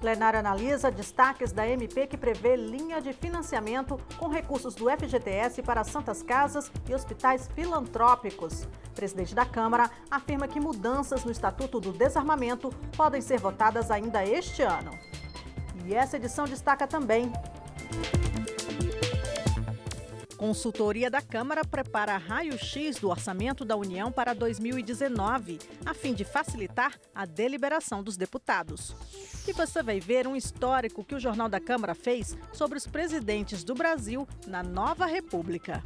plenário analisa destaques da MP que prevê linha de financiamento com recursos do FGTS para santas casas e hospitais filantrópicos. O presidente da Câmara afirma que mudanças no Estatuto do Desarmamento podem ser votadas ainda este ano. E essa edição destaca também: Consultoria da Câmara prepara raio-x do orçamento da União para 2019, a fim de facilitar a deliberação dos deputados. E você vai ver um histórico que o Jornal da Câmara fez sobre os presidentes do Brasil na nova República.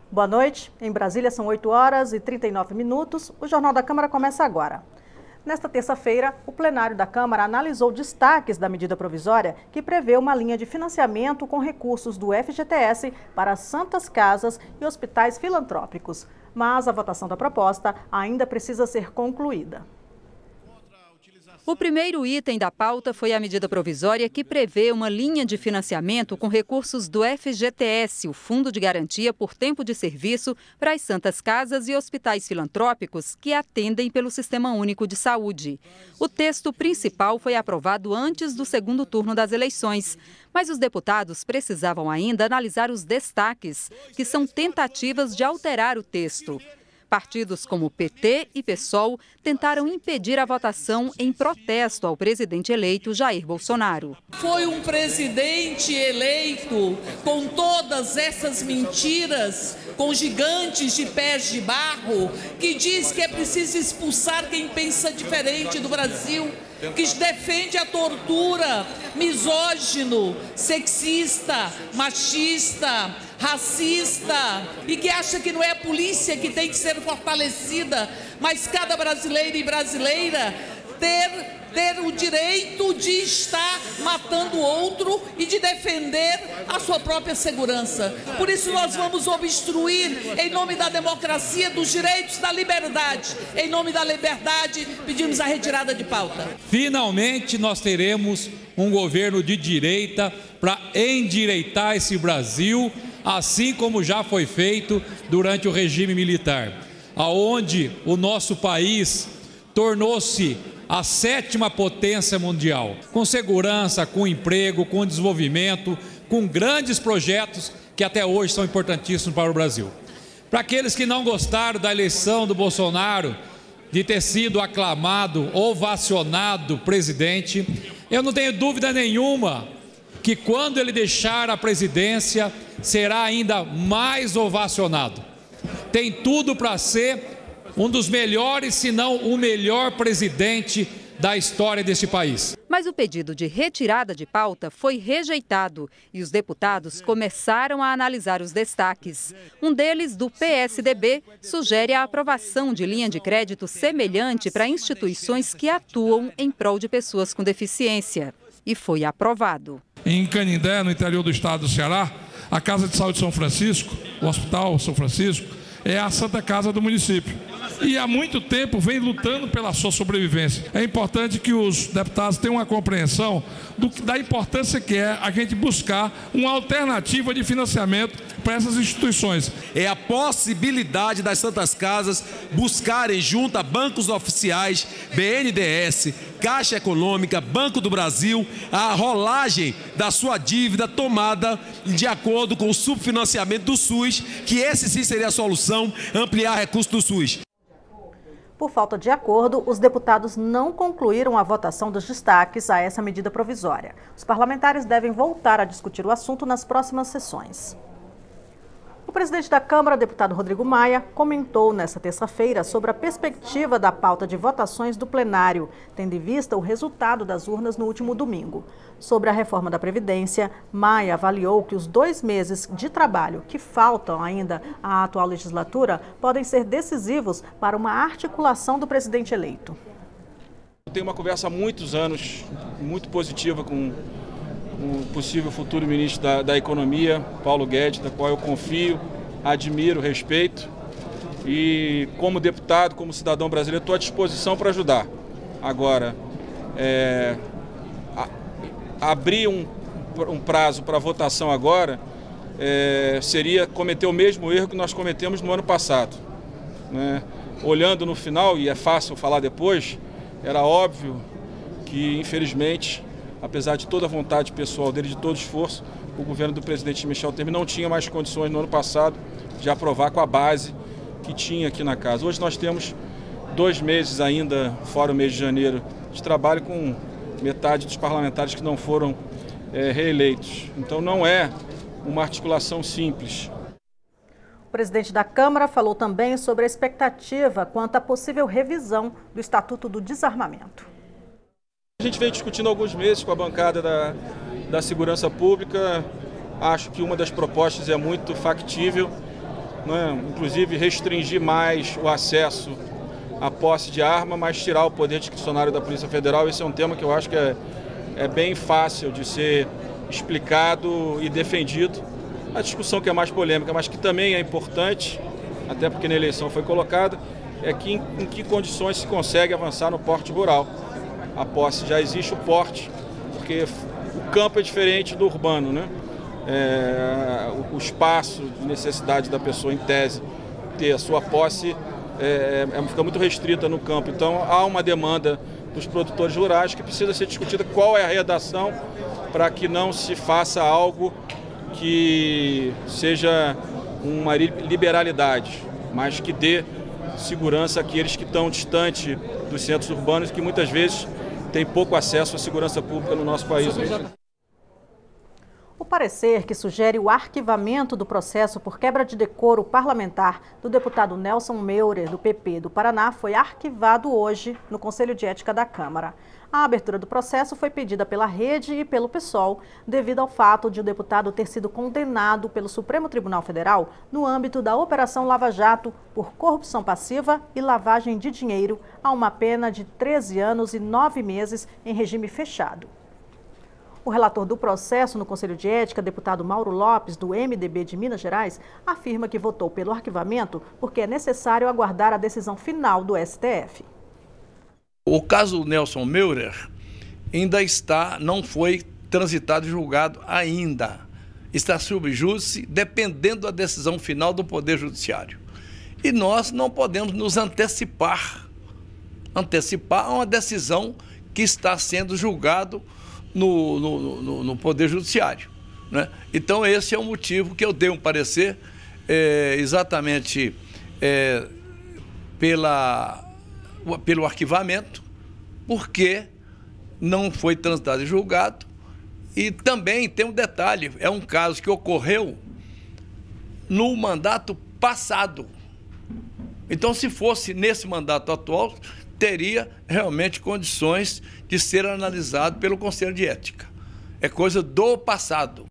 Boa noite. Em Brasília são 8h39. O Jornal da Câmara começa agora. Nesta terça-feira, o plenário da Câmara analisou destaques da medida provisória que prevê uma linha de financiamento com recursos do FGTS para santas casas e hospitais filantrópicos. Mas a votação da proposta ainda precisa ser concluída. O primeiro item da pauta foi a medida provisória que prevê uma linha de financiamento com recursos do FGTS, o Fundo de Garantia por Tempo de Serviço, para as santas casas e hospitais filantrópicos que atendem pelo Sistema Único de Saúde. O texto principal foi aprovado antes do segundo turno das eleições, mas os deputados precisavam ainda analisar os destaques, que são tentativas de alterar o texto. Partidos como PT e PSOL tentaram impedir a votação em protesto ao presidente eleito Jair Bolsonaro. Foi um presidente eleito com todas essas mentiras, com gigantes de pés de barro, que diz que é preciso expulsar quem pensa diferente do Brasil, que defende a tortura, misógino, sexista, machista, racista, e que acha que não é a polícia que tem que ser fortalecida, mas cada brasileiro e brasileira ter o direito de estar matando o outro e de defender a sua própria segurança. Por isso nós vamos obstruir em nome da democracia, dos direitos, da liberdade. Em nome da liberdade, pedimos a retirada de pauta. Finalmente nós teremos um governo de direita para endireitar esse Brasil, assim como já foi feito durante o regime militar, aonde o nosso país tornou-se a 7ª potência mundial, com segurança, com emprego, com desenvolvimento, com grandes projetos que até hoje são importantíssimos para o Brasil. Para aqueles que não gostaram da eleição do Bolsonaro, de ter sido aclamado, ovacionado presidente, eu não tenho dúvida nenhuma que quando ele deixar a presidência, será ainda mais ovacionado. Tem tudo para ser um dos melhores, se não o melhor presidente da história deste país. Mas o pedido de retirada de pauta foi rejeitado e os deputados começaram a analisar os destaques. Um deles, do PSDB, sugere a aprovação de linha de crédito semelhante para instituições que atuam em prol de pessoas com deficiência. E foi aprovado. Em Canindé, no interior do estado do Ceará, a Casa de Saúde São Francisco, o Hospital São Francisco, é a Santa Casa do município. E há muito tempo vem lutando pela sua sobrevivência. É importante que os deputados tenham uma compreensão da importância que é a gente buscar uma alternativa de financiamento para essas instituições. É a possibilidade das santas casas buscarem junto a bancos oficiais, BNDES, Caixa Econômica, Banco do Brasil, a rolagem da sua dívida tomada de acordo com o subfinanciamento do SUS, que esse sim seria a solução, ampliar recursos do SUS. Por falta de acordo, os deputados não concluíram a votação dos destaques a essa medida provisória. Os parlamentares devem voltar a discutir o assunto nas próximas sessões. O presidente da Câmara, deputado Rodrigo Maia, comentou nesta terça-feira sobre a perspectiva da pauta de votações do plenário, tendo em vista o resultado das urnas no último domingo. Sobre a reforma da Previdência, Maia avaliou que os 2 meses de trabalho que faltam ainda à atual legislatura podem ser decisivos para uma articulação do presidente eleito. Eu tenho uma conversa há muitos anos, muito positiva com o possível futuro ministro da Economia, Paulo Guedes, da qual eu confio, admiro, respeito. E como deputado, como cidadão brasileiro, estou à disposição para ajudar. Agora, abrir um prazo para votação agora, seria cometer o mesmo erro que nós cometemos no ano passado, né? Olhando no final, e é fácil falar depois, era óbvio que, infelizmente, apesar de toda a vontade pessoal dele, de todo o esforço, o governo do presidente Michel Temer não tinha mais condições no ano passado de aprovar com a base que tinha aqui na casa. Hoje nós temos 2 meses ainda, fora o mês de janeiro, de trabalho com metade dos parlamentares que não foram reeleitos. Então não é uma articulação simples. O presidente da Câmara falou também sobre a expectativa quanto à possível revisão do Estatuto do Desarmamento. A gente vem discutindo há alguns meses com a bancada da Segurança Pública. Acho que uma das propostas é muito factível, né? Inclusive restringir mais o acesso à posse de arma, mas tirar o poder discricionário da Polícia Federal. Esse é um tema que eu acho que é bem fácil de ser explicado e defendido. A discussão que é mais polêmica, mas que também é importante, até porque na eleição foi colocada, é que em que condições se consegue avançar no porte rural. A posse já existe o porte, porque o campo é diferente do urbano, né? O espaço de necessidade da pessoa, em tese, ter a sua posse fica muito restrita no campo. Então há uma demanda dos produtores rurais que precisa ser discutida qual é a redação para que não se faça algo que seja uma liberalidade, mas que dê segurança àqueles que estão distante dos centros urbanos e que muitas vezes têm pouco acesso à segurança pública no nosso país. O parecer que sugere o arquivamento do processo por quebra de decoro parlamentar do deputado Nelson Meurer, do PP do Paraná, foi arquivado hoje no Conselho de Ética da Câmara. A abertura do processo foi pedida pela Rede e pelo PSOL, devido ao fato de o deputado ter sido condenado pelo Supremo Tribunal Federal no âmbito da Operação Lava Jato por corrupção passiva e lavagem de dinheiro a uma pena de 13 anos e 9 meses em regime fechado. O relator do processo no Conselho de Ética, deputado Mauro Lopes, do MDB de Minas Gerais, afirma que votou pelo arquivamento porque é necessário aguardar a decisão final do STF. O caso Nelson Meurer ainda não foi transitado e julgado ainda. Está sob júdice, dependendo da decisão final do Poder Judiciário. E nós não podemos nos antecipar a uma decisão que está sendo julgado no Poder Judiciário, né? Então esse é o motivo que eu dei um parecer exatamente pelo arquivamento, porque não foi transitado e julgado. E também tem um detalhe, é um caso que ocorreu no mandato passado. Então, se fosse nesse mandato atual, teria realmente condições de ser analisado pelo Conselho de Ética. É coisa do passado.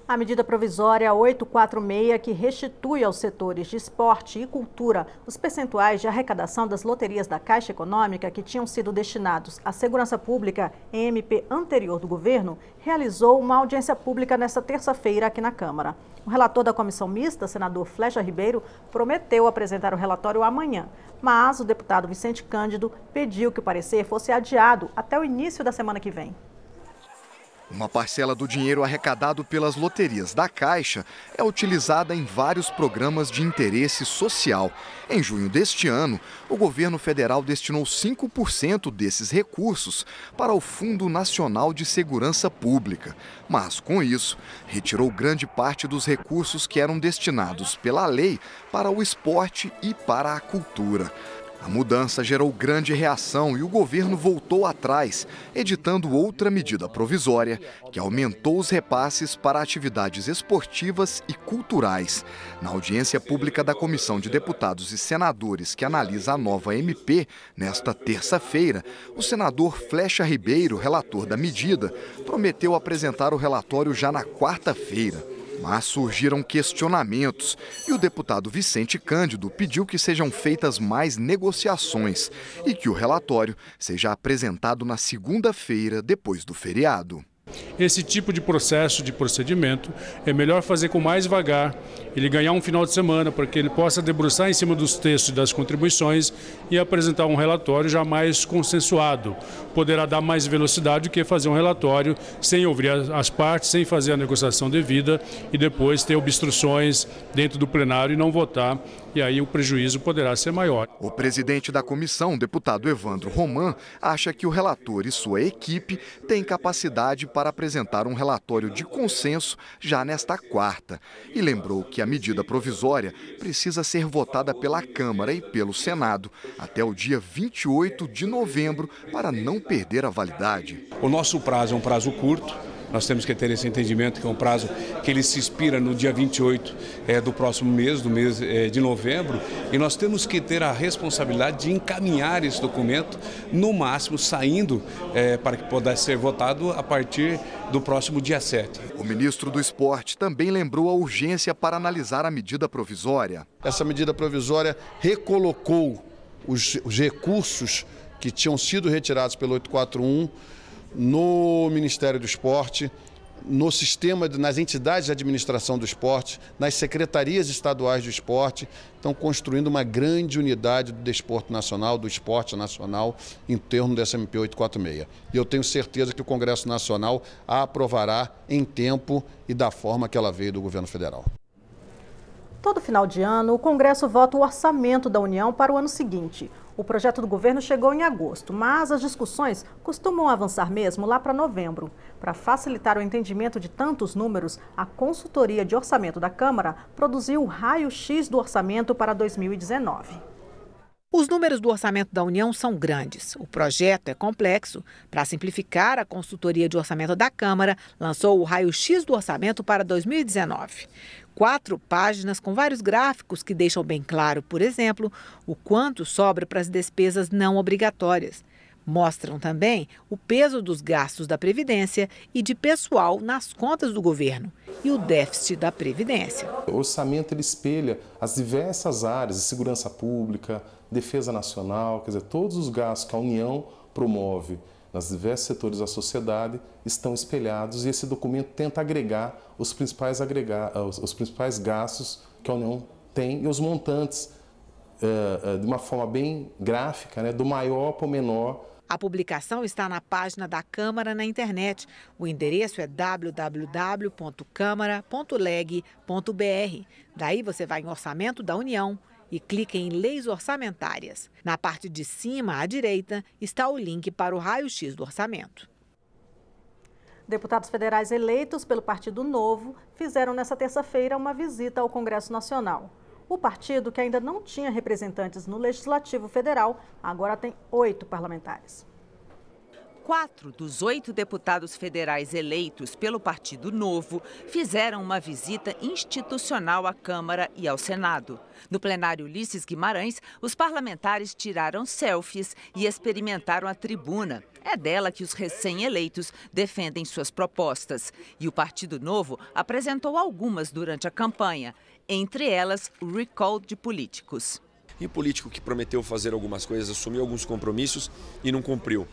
A medida provisória 846, que restitui aos setores de esporte e cultura os percentuais de arrecadação das loterias da Caixa Econômica que tinham sido destinados à segurança pública em MP anterior do governo, realizou uma audiência pública nesta terça-feira aqui na Câmara. O relator da comissão mista, senador Flecha Ribeiro, prometeu apresentar o relatório amanhã, mas o deputado Vicente Cândido pediu que o parecer fosse adiado até o início da semana que vem. Uma parcela do dinheiro arrecadado pelas loterias da Caixa é utilizada em vários programas de interesse social. Em junho deste ano, o governo federal destinou 5% desses recursos para o Fundo Nacional de Segurança Pública. Mas, com isso, retirou grande parte dos recursos que eram destinados pela lei para o esporte e para a cultura. A mudança gerou grande reação e o governo voltou atrás, editando outra medida provisória que aumentou os repasses para atividades esportivas e culturais. Na audiência pública da Comissão de Deputados e Senadores que analisa a nova MP, nesta terça-feira, o senador Flecha Ribeiro, relator da medida, prometeu apresentar o relatório já na quarta-feira. Mas surgiram questionamentos e o deputado Vicente Cândido pediu que sejam feitas mais negociações e que o relatório seja apresentado na segunda-feira, depois do feriado. esse tipo de processo, de procedimento, é melhor fazer com mais devagar, ele ganhar um final de semana para que ele possa debruçar em cima dos textos e das contribuições e apresentar um relatório já mais consensuado. Poderá dar mais velocidade do que fazer um relatório sem ouvir as partes, sem fazer a negociação devida e depois ter obstruções dentro do plenário e não votar, e aí o prejuízo poderá ser maior. O presidente da comissão, deputado Evandro Roman, acha que o relator e sua equipe têm capacidade para apresentar um relatório de consenso já nesta quarta. E lembrou que a medida provisória precisa ser votada pela Câmara e pelo Senado até o dia 28 de novembro para não perder a validade. O nosso prazo é um prazo curto. Nós temos que ter esse entendimento que é um prazo que ele se expira no dia 28 do próximo mês, do mês de novembro, e nós temos que ter a responsabilidade de encaminhar esse documento, no máximo saindo para que pudesse ser votado a partir do próximo dia 7. O ministro do Esporte também lembrou a urgência para analisar a medida provisória. Essa medida provisória recolocou os recursos que tinham sido retirados pelo 841 no Ministério do Esporte, no sistema, nas entidades de administração do esporte, nas secretarias estaduais do esporte, estão construindo uma grande unidade do desporto nacional, do esporte nacional, em torno dessa MP 846. E eu tenho certeza que o Congresso Nacional a aprovará em tempo e da forma que ela veio do governo federal. Todo final de ano, o Congresso vota o orçamento da União para o ano seguinte. O projeto do governo chegou em agosto, mas as discussões costumam avançar mesmo lá para novembro. Para facilitar o entendimento de tantos números, a consultoria de orçamento da Câmara produziu o raio-x do orçamento para 2019. Os números do orçamento da União são grandes. O projeto é complexo. Para simplificar, a consultoria de orçamento da Câmara lançou o raio-x do orçamento para 2019. 4 páginas com vários gráficos que deixam bem claro, por exemplo, o quanto sobra para as despesas não obrigatórias. Mostram também o peso dos gastos da Previdência e de pessoal nas contas do governo e o déficit da Previdência. O orçamento ele espelha as diversas áreas de segurança pública, defesa nacional, quer dizer, todos os gastos que a União promove nos diversos setores da sociedade estão espelhados e esse documento tenta agregar os principais gastos que a União tem e os montantes de uma forma bem gráfica, né, do maior para o menor. A publicação está na página da Câmara na internet. O endereço é www.câmara.leg.br. Daí você vai em Orçamento da União e clica em Leis Orçamentárias. Na parte de cima, à direita, está o link para o raio-x do orçamento. Deputados federais eleitos pelo Partido Novo fizeram nesta terça-feira uma visita ao Congresso Nacional. O partido, que ainda não tinha representantes no Legislativo Federal, agora tem 8 parlamentares. 4 dos 8 deputados federais eleitos pelo Partido Novo fizeram uma visita institucional à Câmara e ao Senado. No plenário Ulisses Guimarães, os parlamentares tiraram selfies e experimentaram a tribuna. É dela que os recém-eleitos defendem suas propostas. E o Partido Novo apresentou algumas durante a campanha, entre elas o recall de políticos. E político que prometeu fazer algumas coisas, assumiu alguns compromissos e não cumpriu.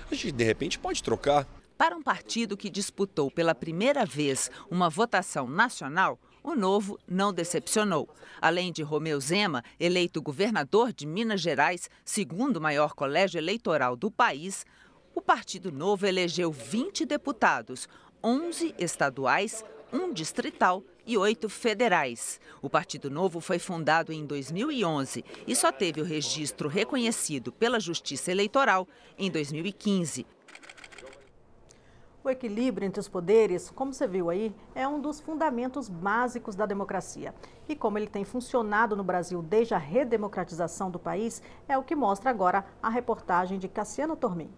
A gente, de repente, pode trocar. Para um partido que disputou pela primeira vez uma votação nacional, o Novo não decepcionou. Além de Romeu Zema, eleito governador de Minas Gerais, segundo maior colégio eleitoral do país, o Partido Novo elegeu 20 deputados, 11 estaduais, 1 distrital e 8 federais. O Partido Novo foi fundado em 2011 e só teve o registro reconhecido pela Justiça Eleitoral em 2015. O equilíbrio entre os poderes, como você viu aí, é um dos fundamentos básicos da democracia. E como ele tem funcionado no Brasil desde a redemocratização do país, é o que mostra agora a reportagem de Cassiano Tormin.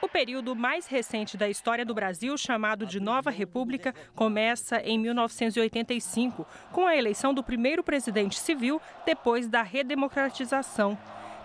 O período mais recente da história do Brasil, chamado de Nova República, começa em 1985, com a eleição do primeiro presidente civil depois da redemocratização.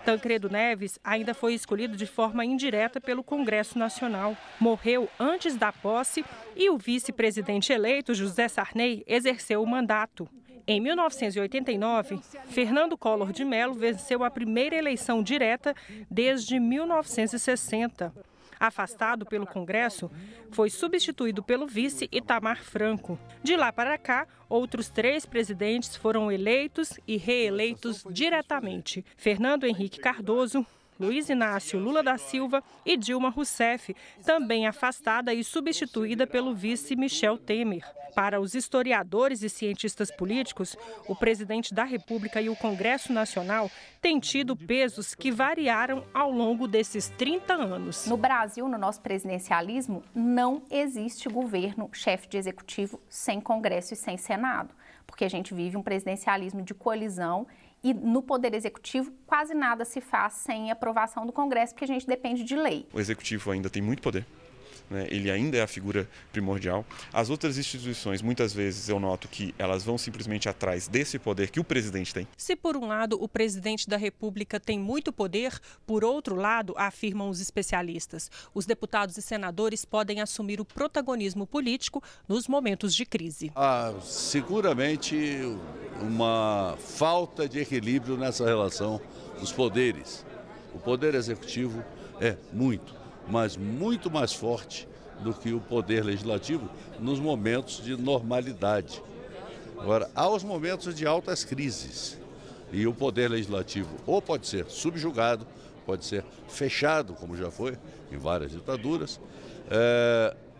Tancredo Neves ainda foi escolhido de forma indireta pelo Congresso Nacional. Morreu antes da posse e o vice-presidente eleito, José Sarney, exerceu o mandato. Em 1989, Fernando Collor de Mello venceu a primeira eleição direta desde 1960. Afastado pelo Congresso, foi substituído pelo vice Itamar Franco. De lá para cá, outros 3 presidentes foram eleitos e reeleitos diretamente: Fernando Henrique Cardoso, Luiz Inácio Lula da Silva e Dilma Rousseff, também afastada e substituída pelo vice Michel Temer. Para os historiadores e cientistas políticos, o presidente da República e o Congresso Nacional têm tido pesos que variaram ao longo desses 30 anos. No Brasil, no nosso presidencialismo, não existe governo, chefe de executivo, sem Congresso e sem Senado, porque a gente vive um presidencialismo de coalizão. E no Poder Executivo, quase nada se faz sem aprovação do Congresso, porque a gente depende de lei. O Executivo ainda tem muito poder, né? Ele ainda é a figura primordial. As outras instituições, muitas vezes, eu noto que elas vão simplesmente atrás desse poder que o presidente tem. Se, por um lado, o presidente da República tem muito poder, por outro lado, afirmam os especialistas, os deputados e senadores podem assumir o protagonismo político nos momentos de crise. Seguramente uma falta de equilíbrio nessa relação dos poderes. O poder executivo é mas muito mais forte do que o poder legislativo nos momentos de normalidade. Agora, há os momentos de altas crises e o poder legislativo ou pode ser subjugado, pode ser fechado, como já foi em várias ditaduras,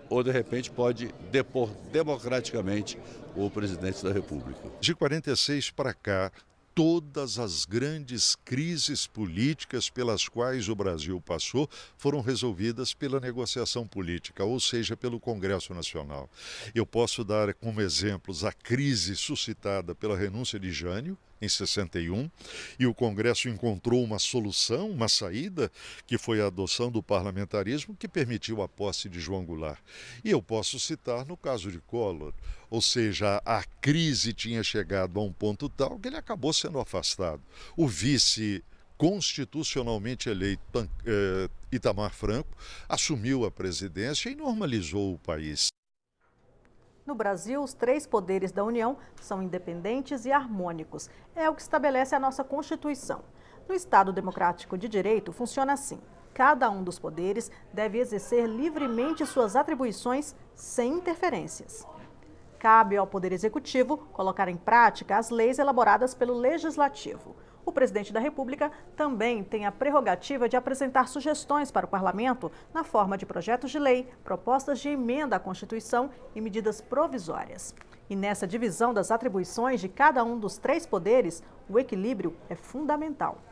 ou de repente pode depor democraticamente o presidente da República. De 46 para cá, todas as grandes crises políticas pelas quais o Brasil passou foram resolvidas pela negociação política, ou seja, pelo Congresso Nacional. Eu posso dar como exemplos a crise suscitada pela renúncia de Jânio, em 61, e o Congresso encontrou uma solução, uma saída, que foi a adoção do parlamentarismo, que permitiu a posse de João Goulart. E eu posso citar no caso de Collor, ou seja, a crise tinha chegado a um ponto tal que ele acabou sendo afastado. O vice constitucionalmente eleito, Itamar Franco, assumiu a presidência e normalizou o país. No Brasil, os 3 poderes da União são independentes e harmônicos. É o que estabelece a nossa Constituição. No Estado Democrático de Direito, funciona assim. Cada um dos poderes deve exercer livremente suas atribuições sem interferências. Cabe ao Poder Executivo colocar em prática as leis elaboradas pelo Legislativo. O presidente da República também tem a prerrogativa de apresentar sugestões para o parlamento na forma de projetos de lei, propostas de emenda à Constituição e medidas provisórias. E nessa divisão das atribuições de cada um dos 3 poderes, o equilíbrio é fundamental.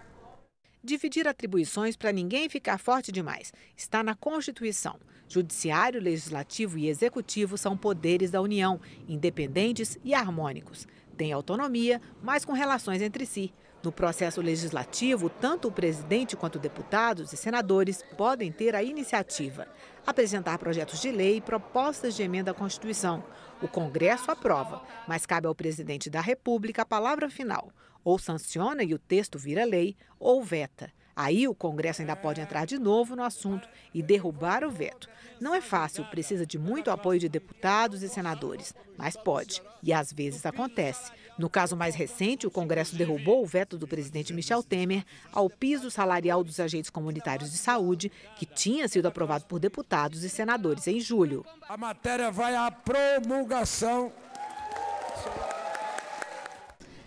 Dividir atribuições para ninguém ficar forte demais está na Constituição. Judiciário, Legislativo e Executivo são poderes da União, independentes e harmônicos. Têm autonomia, mas com relações entre si. No processo legislativo, tanto o presidente quanto deputados e senadores podem ter a iniciativa, apresentar projetos de lei e propostas de emenda à Constituição. O Congresso aprova, mas cabe ao presidente da República a palavra final. Ou sanciona e o texto vira lei, ou veta. Aí o Congresso ainda pode entrar de novo no assunto e derrubar o veto. Não é fácil, precisa de muito apoio de deputados e senadores, mas pode. E às vezes acontece. No caso mais recente, o Congresso derrubou o veto do presidente Michel Temer ao piso salarial dos agentes comunitários de saúde, que tinha sido aprovado por deputados e senadores em julho. A matéria vai à promulgação.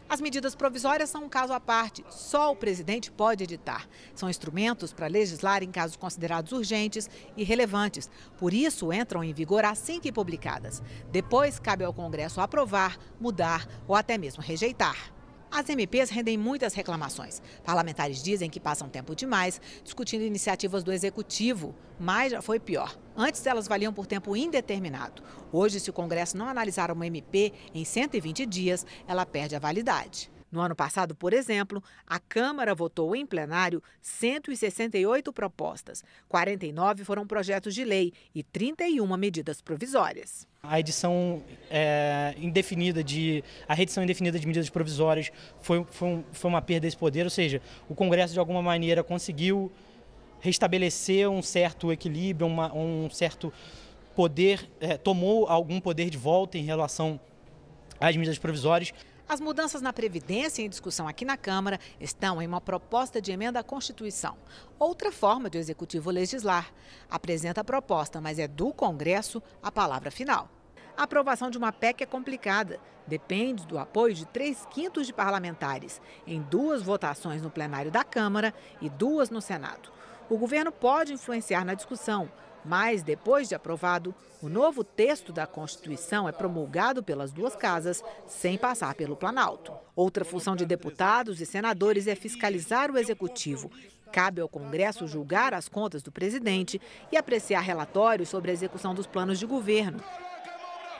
As medidas provisórias são um caso à parte, só o presidente pode editar. São instrumentos para legislar em casos considerados urgentes e relevantes. Por isso, entram em vigor assim que publicadas. Depois, cabe ao Congresso aprovar, mudar ou até mesmo rejeitar. As MPs rendem muitas reclamações. Parlamentares dizem que passam tempo demais discutindo iniciativas do Executivo, mas já foi pior. Antes elas valiam por tempo indeterminado. Hoje, se o Congresso não analisar uma MP em 120 dias, ela perde a validade. No ano passado, por exemplo, a Câmara votou em plenário 168 propostas. 49 foram projetos de lei e 31 medidas provisórias. A redição indefinida de medidas provisórias foi uma perda desse poder, ou seja, o Congresso de alguma maneira conseguiu restabelecer um certo equilíbrio, um certo poder, tomou algum poder de volta em relação às medidas provisórias. As mudanças na Previdência em discussão aqui na Câmara estão em uma proposta de emenda à Constituição. Outra forma de o Executivo legislar. Apresenta a proposta, mas é do Congresso a palavra final. A aprovação de uma PEC é complicada. Depende do apoio de 3/5 de parlamentares, em 2 votações no plenário da Câmara e 2 no Senado. O governo pode influenciar na discussão, mas, depois de aprovado, o novo texto da Constituição é promulgado pelas 2 casas, sem passar pelo Planalto. Outra função de deputados e senadores é fiscalizar o Executivo. Cabe ao Congresso julgar as contas do presidente e apreciar relatórios sobre a execução dos planos de governo.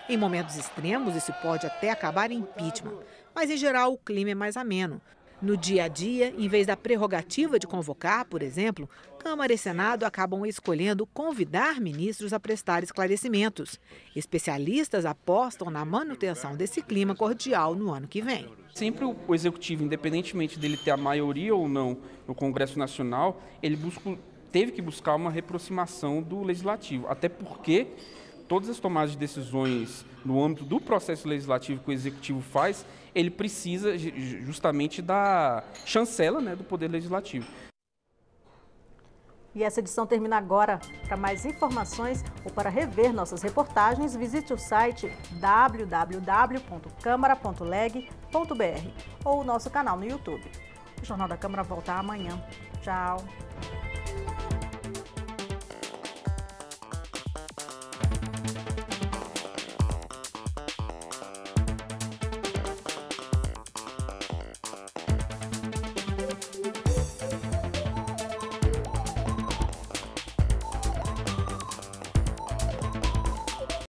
Em momentos extremos, isso pode até acabar em impeachment, mas, em geral, o clima é mais ameno. No dia a dia, em vez da prerrogativa de convocar, por exemplo, Câmara e Senado acabam escolhendo convidar ministros a prestar esclarecimentos. Especialistas apostam na manutenção desse clima cordial no ano que vem. Sempre o Executivo, independentemente dele ter a maioria ou não no Congresso Nacional, ele teve que buscar uma reaproximação do Legislativo, até porque todas as tomadas de decisões no âmbito do processo legislativo que o Executivo faz, ele precisa justamente da chancela, né, do Poder Legislativo. E essa edição termina agora. Para mais informações ou para rever nossas reportagens, visite o site www.câmara.leg.br ou o nosso canal no YouTube. O Jornal da Câmara volta amanhã. Tchau!